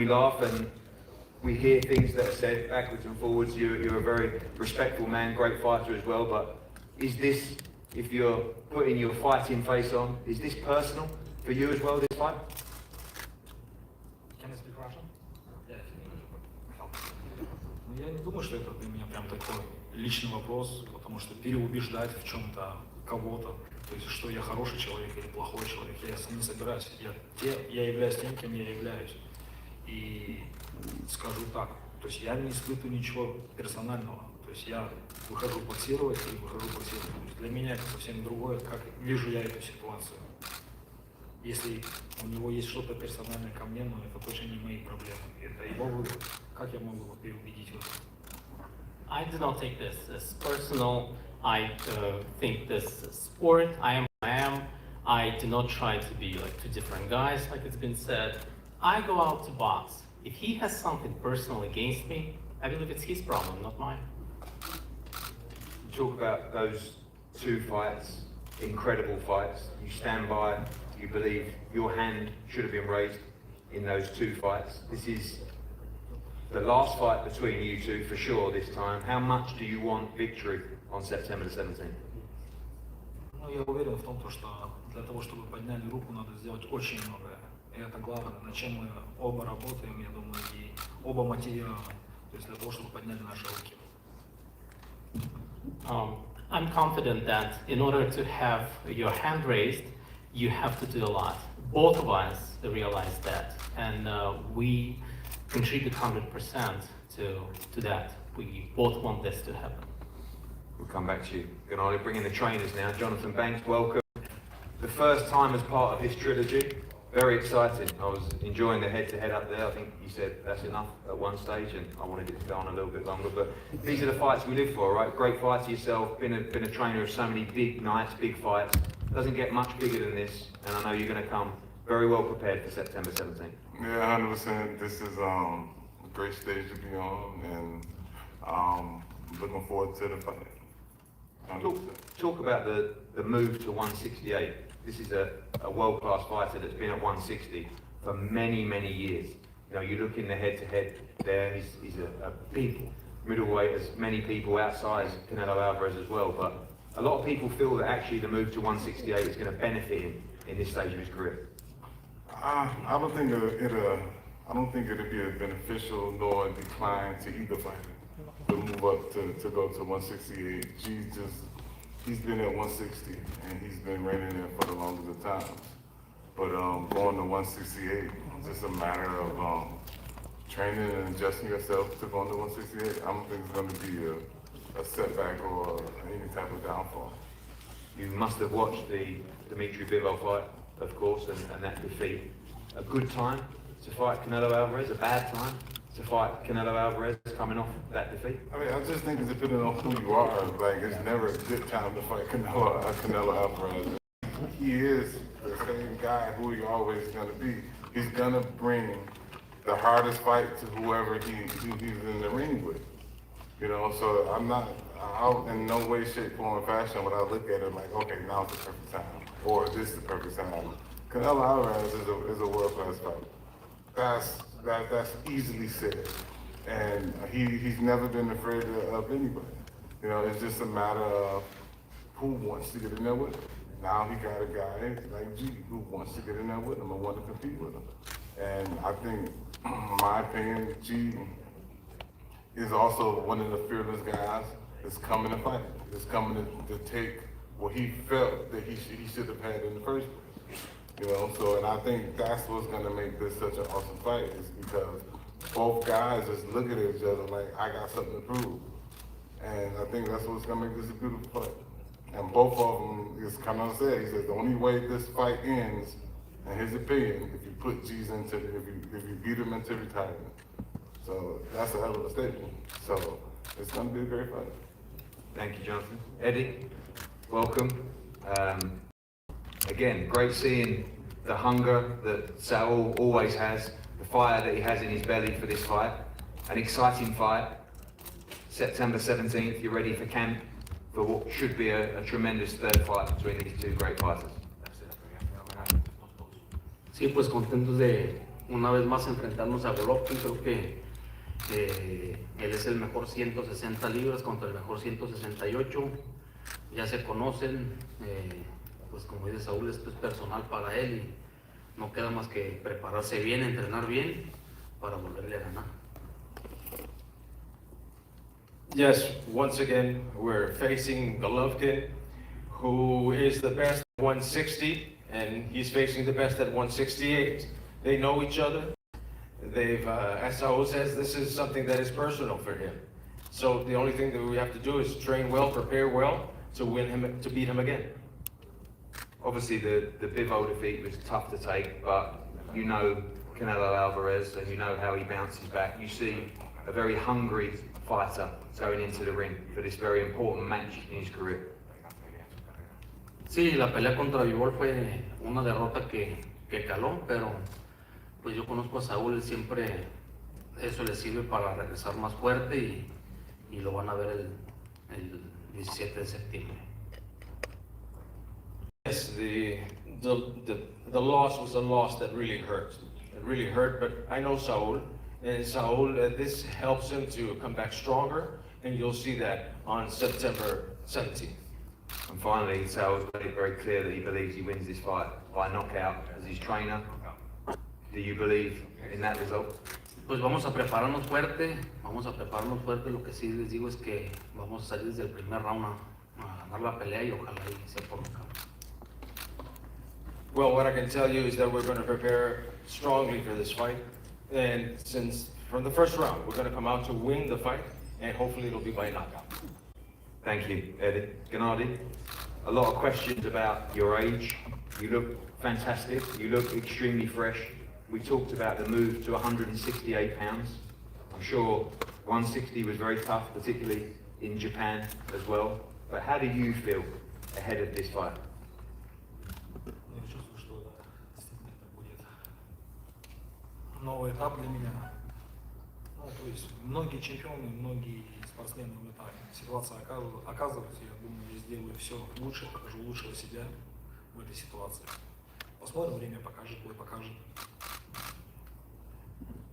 We laugh and we hear things that are said backwards and forwards. You're a very respectful man, great fighter as well, but is this, if you're putting your fighting face on, is this personal for you as well, this fight? Can I speak Russian? Я не думаю, что это для меня прям такой личный вопрос, потому что переубеждать в чем-то кого-то, то есть что я хороший человек или плохой человек, я не собираюсь. Я являюсь тем, кем я являюсь. И скажу так, то есть я не испытываю ничего персонального. То есть я выхожу боксировать и выхожу боксировать. То есть для меня это совсем другое, как вижу я эту ситуацию. Если у него есть что-то персональное ко мне, но это точно не мои проблемы. Это его выбор. Как я могу его переубедить в этом? I do not take this as personal. I think this is sport. I am who I am. I do not try to be like two different guys, like it's been said. I go out to box. If he has something personal against me, I believe it's his problem, not mine. You talk about those two fights, incredible fights. You stand by, you believe your hand should have been raised in those two fights. This is the last fight between you two for sure this time. How much do you want victory on September the 17th? Ну, я уверен в том, что для того, чтобы подняли руку, надо сделать очень многое. И это главное, над чем мы оба работаем, я думаю, и оба мотивированы. То есть для того, чтобы подняли наши руки. I'm confident that in order to have your hand raised, you have to do a lot. Both of us realize that, and we contribute 100% to that. We both want this to happen. We'll come back to you. Gennady, bring in the trainers now. Jonathan Banks, welcome. The first time as part of this trilogy. Very exciting. I was enjoying the head-to-head up there. I think you said that's enough at one stage, and I wanted it to go on a little bit longer. But these are the fights we live for, right? Great fighter yourself. Been a trainer of so many big nights, big fights. Doesn't get much bigger than this, and I know you're going to come very well prepared for September 17th. Yeah, 100%. This is a great stage to be on, and looking forward to the fight. Talk about the move to 168. This is a world-class fighter that's been at 160 for many, many years. You know, you look in the head-to-head there, he's a big middleweight, as many people outside Canelo Alvarez as well, but a lot of people feel that actually the move to 168 is going to benefit him in this stage of his career. I don't think it'd be a beneficial nor a decline to either fighter to move up to go to 168. He's been at 160 and he's been reigning there for the longest of times. But going to 168, it's just a matter of training and adjusting yourself to going to 168. I don't think it's going to be a setback or any type of downfall. You must have watched the Dmitry Bivol fight, of course, and that defeat. A good time to fight Canelo Alvarez, a bad time to fight Canelo Alvarez coming off that defeat? I mean, I just think it's depending on who you are. Like, it's never a good time to fight Canelo Alvarez. He is the same guy who he always going to be. He's going to bring the hardest fight to whoever he's in the ring with. You know, so I'm not out in no way, shape, form, or fashion when I look at it like, okay, now's the perfect time, or this is the perfect time. Canelo Alvarez is a world-class fighter. That's easily said, and he's never been afraid of anybody. You know, it's just a matter of who wants to get in there with him. Now he got a guy like G who wants to get in there with him and want to compete with him. And I think, in my opinion, G is also one of the fearless guys that's coming to fight. That's coming to take what he felt that he should have had in the first place. You know, so, and I think that's what's going to make this such an awesome fight, is because both guys just look at each other like, I got something to prove. And I think that's what's going to make this a beautiful fight. And both of them, as Canelo said, he said, the only way this fight ends, in his opinion, if you put G's into, if you beat him into retirement. So that's a hell of a statement. So it's going to be a great fight. Thank you, Jonathan. Eddie, welcome. Again, great seeing the hunger that Saul always has, the fire that he has in his belly for this fight. An exciting fight. September 17th, you're ready for camp for what should be a tremendous third fight between these two great fighters. Sí, pues contento de una vez más enfrentarnos a Golovkin. Creo que él es el mejor 160 libras contra el mejor 168. Ya se conocen, pues como dice Saúl, esto es personal para él y no queda más que prepararse bien, entrenar bien para volverle a ganar. Yes, once again, we're facing Golovkin, who is the best at 160, and he's facing the best at 168. They know each other. They've, as Saul says, this is something that is personal for him. So the only thing that we have to do is train well, prepare well to win him, to beat him again. Obviously, the Bivol defeat was tough to take, but you know Canelo Alvarez and you know how he bounces back. You see a very hungry fighter going into the ring for this very important match in his career. Sí, la pelea contra Bivol fue una derrota que caló, pero pues yo conozco a Saúl, él siempre eso le sirve para regresar más fuerte y lo van a ver el 17 de septiembre. Yes, the loss was a loss that really hurt. It really hurt, but I know Saul, and Saul, this helps him to come back stronger, and you'll see that on September 17th. And finally, Sal's made it very clear that he believes he wins this fight by knockout as his trainer. Do you believe in that result? Pues vamos a prepararnos fuerte. Lo que sí les digo es que vamos a salir desde el primer round a ganar la pelea y ojalá y sea por nocaut. Well, what I can tell you is that we're going to prepare strongly for this fight, and since from the first round, we're going to come out to win the fight, and hopefully it'll be by knockout. Thank you, Eddie. Gennady, a lot of questions about your age. You look fantastic. You look extremely fresh. We talked about the move to 168 pounds. I'm sure 160 was very tough, particularly in Japan as well. But how do you feel ahead of this fight? Я чувствую, что да, действительно это будет новый этап для меня. Ну, то есть многие чемпионы, многие спортсмены уже так ситуация оказывается. Я думаю, я сделаю все лучше, покажу лучшего себя в этой ситуации. Посмотрим, время покажет, бой покажет.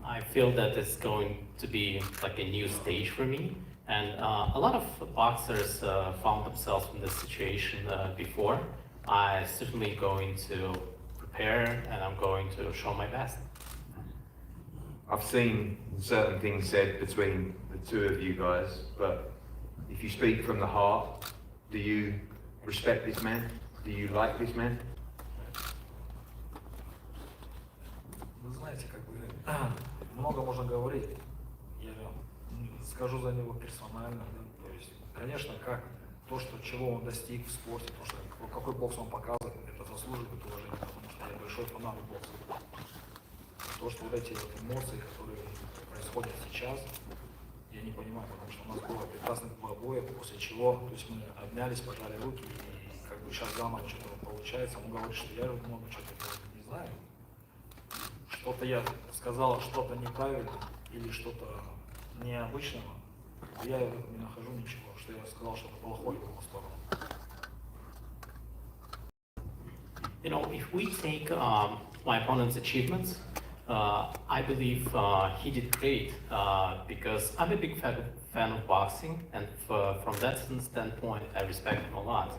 I feel that it's going to be like a new stage for me. And a lot of boxers found themselves in this situation before. I'm certainly going to prepare and I'm going to show my best. I've seen certain things said between the two of you guys, but if you speak from the heart, do you respect this man? Do you like this man? Вы знаете, как бы много можно говорить. Я скажу за него персонально. Да? То есть, конечно, как то, что чего он достиг в спорте, то, что какой бокс он показывает, это заслуживает уважения, потому что я большой фанат бокса. То, что вот эти вот эмоции, которые происходят сейчас, я не понимаю, потому что у нас было прекрасных два боя, после чего, то есть мы обнялись, пожали руки, и как бы сейчас заново что-то получается. Он говорит, что я много чего-то не знаю. Что-то я сказал, что-то неправильно или что-то необычного. Я в этом не нахожу ничего, что я сказал что-то плохое в его сторону. You know, if we take my opponent's achievements, I believe he did great because I'm a big fan of boxing, and from that standpoint, I respect him a lot.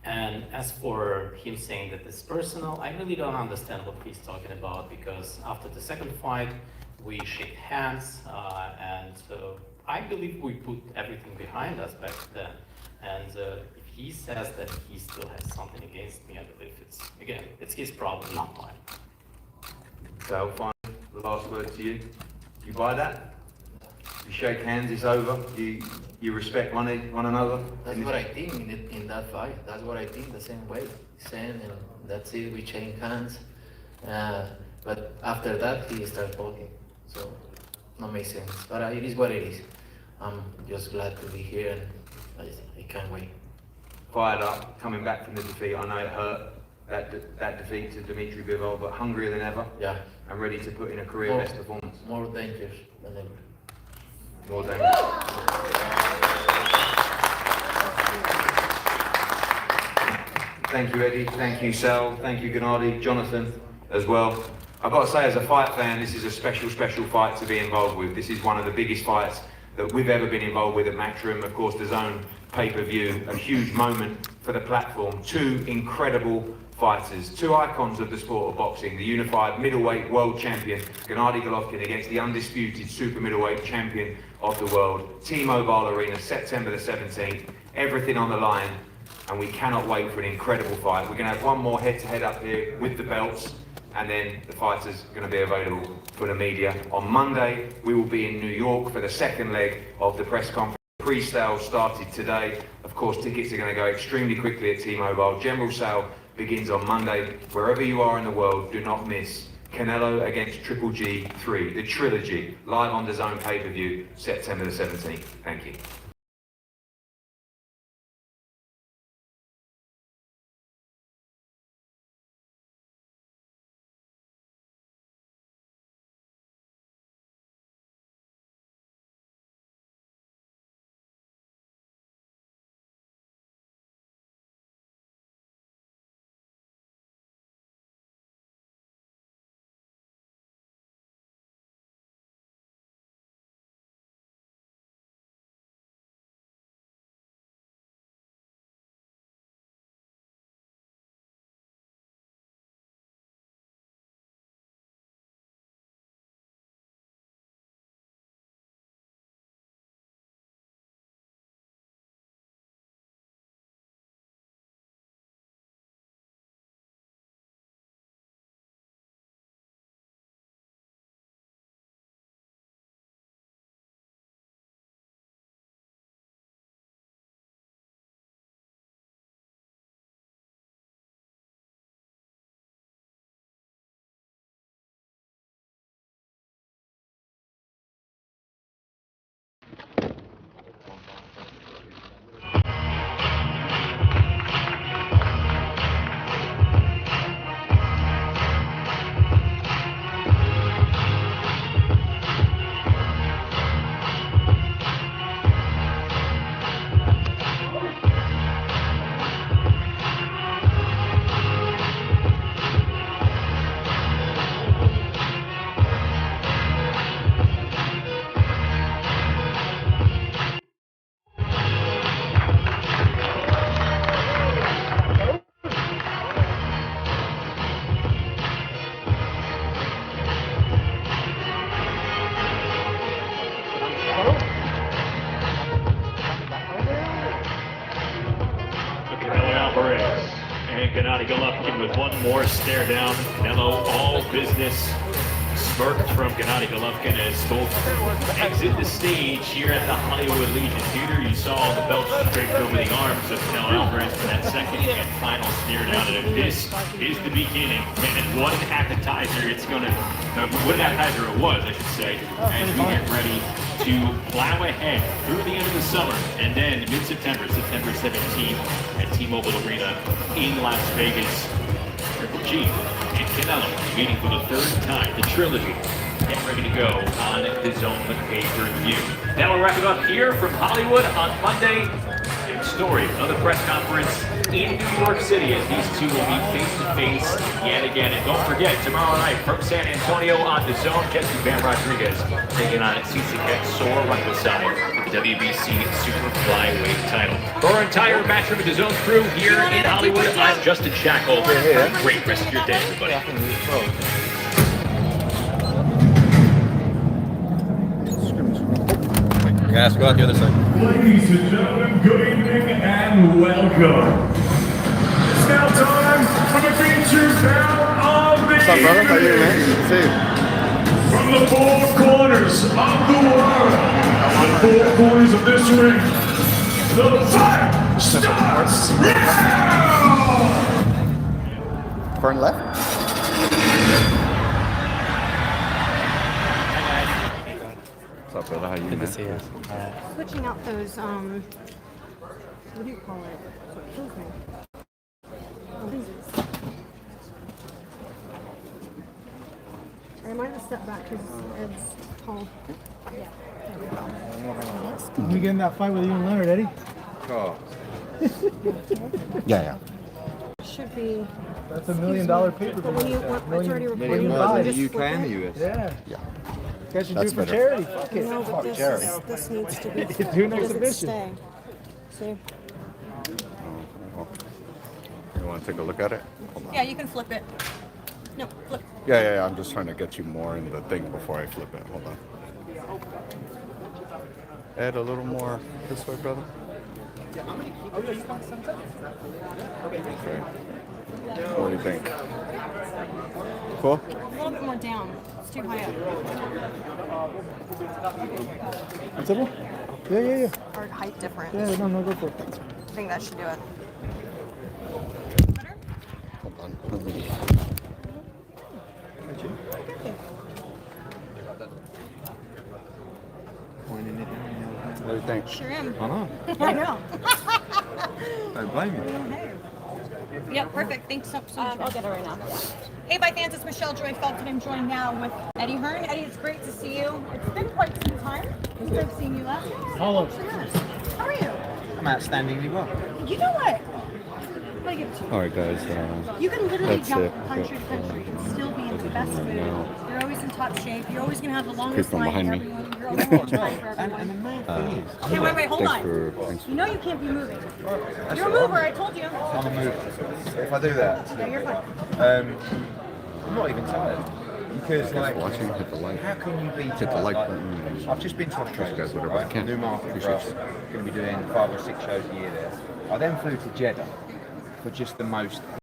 And as for him saying that it's personal, I really don't understand what he's talking about because after the second fight, we shake hands, and I believe we put everything behind us back then. And if he says that he still has something against me, I believe it's his problem, not mine. So, finally, the last word to you. You buy that? You shake hands, it's over. You respect one another. That's what I think in that fight. That's what I think the same way. Same, and that's it. We shake hands. But after that, he starts talking. So, no makes sense. But it is what it is. I'm just glad to be here, and I can't wait. Fired up, coming back from the defeat. I know it hurt, that defeat to Dmitry Bivol, but hungrier than ever. Yeah. And ready to put in a career best performance. More dangerous than ever. More dangerous. Thank you, Eddie. Thank you, Sal. Thank you, Gennady. Jonathan, as well. I've got to say, as a fight fan, this is a special fight to be involved with. This is one of the biggest fights that we've ever been involved with at Matchroom. Of course, the Zone pay-per-view, a huge moment for the platform. Two incredible fighters, two icons of the sport of boxing, the unified middleweight world champion, Gennady Golovkin, against the undisputed super middleweight champion of the world. T-Mobile Arena, September the 17th, everything on the line, and we cannot wait for an incredible fight. We're going to have one more head-to-head up here with the belts, and then the fighters are going to be available for the media. On Monday, we will be in New York for the second leg of the press conference. Pre-sale started today. Of course, tickets are going to go extremely quickly at T-Mobile. General sale begins on Monday. Wherever you are in the world, do not miss Canelo against Triple G 3, the Trilogy, live on the Zone pay-per-view, September the 17th. Thank you. Gennady Golovkin with one more stare down. Canelo, all business smirked from Gennady Golovkin as both exit the stage here at the Hollywood Legion Theater. You saw the belt draped over the arms of Canelo Alvarez for that second and final stare down. And this is the beginning. Man, and what an appetizer it's going to, what an appetizer it was, I should say, as we get ready to plow ahead through the end of the summer and then mid-September, September 17th at T-Mobile Arena in Las Vegas. Triple G and Canelo meeting for the third time. The Trilogy getting ready to go on the Zone pay-per-view. Now we'll wrap it up here from Hollywood on Monday. Big story, another press conference in New York City as these two will meet face-to-face yet again. And don't forget, tomorrow night from San Antonio on the Zone, Jesse Van Rodriguez taking on Ciciket Soar Rangosai. WBC Super Flyweight title. For our entire Matchroom of the Zone crew here in Hollywood, I'm Justin Shackle. Have a great rest of your day, everybody. Guys, go out the other side. Ladies and gentlemen, good evening and welcome. It's now time for the feature bout of the What's up, brother? How you doing, man? Good to see you. From the four corners of the world, the four corners of this ring, the fight starts now! Burn left? What's up, brother? How you doing? Good to see you. Switching out those, what do you call it? What kills me? I might have stepped back because Ed's tall. Yeah. You get in that fight with you and Leonard, Eddie? Oh. Yeah. Should be. That's $1 million paper. But when you work, it's already recorded. more than Just the UK flip and it. the US. Yeah. Yeah. You guys should do That's it for better. charity. Fuck it. No, but this needs to be. Do an Does it exhibition. stay? See? You want to take a look at it? Hold on. Yeah, you can flip it. No, flip. Yeah. I'm just trying to get you more in the thing before I flip it. Hold on. Add a little more this way, brother. Okay. What do you think? Cool? A little bit more down. It's too high up. What's up? Yeah. Or height difference. Yeah, no, go for it. I think that should do it. Better? Hold on. Let me- What do you think? Sure am. I know. I know. Don't blame you. Yep, perfect. Thanks so much. I'll get it right now. Hey, bye fans, it's Michelle Joy Felton. I'm joined now with Eddie Hearn. Eddie, it's great to see you. It's been quite some time since I've seen you last. Hello. How are you? I'm outstandingly well. You know what? I'm gonna give it to you. All right, guys. You can literally That's jump it. country to country and still be in the best mood. No. You're always in top shape. You're always gonna have the longest from line behind for me. everyone. You're always on time for everyone. Okay, wait, hold on. Thanks You know you can't be moving. You're a mover, I told you. I'm a mover. If I do that, Yeah, you're fine. I'm not even tired. Because for like, watching. Hit the like. how can you be Hit the tired? like Like, button. I've just been to Australia, guys whatever I right? can. New market for Appreciate us. Going to be doing 5 or 6 shows a year there. I then flew to Jeddah for just the most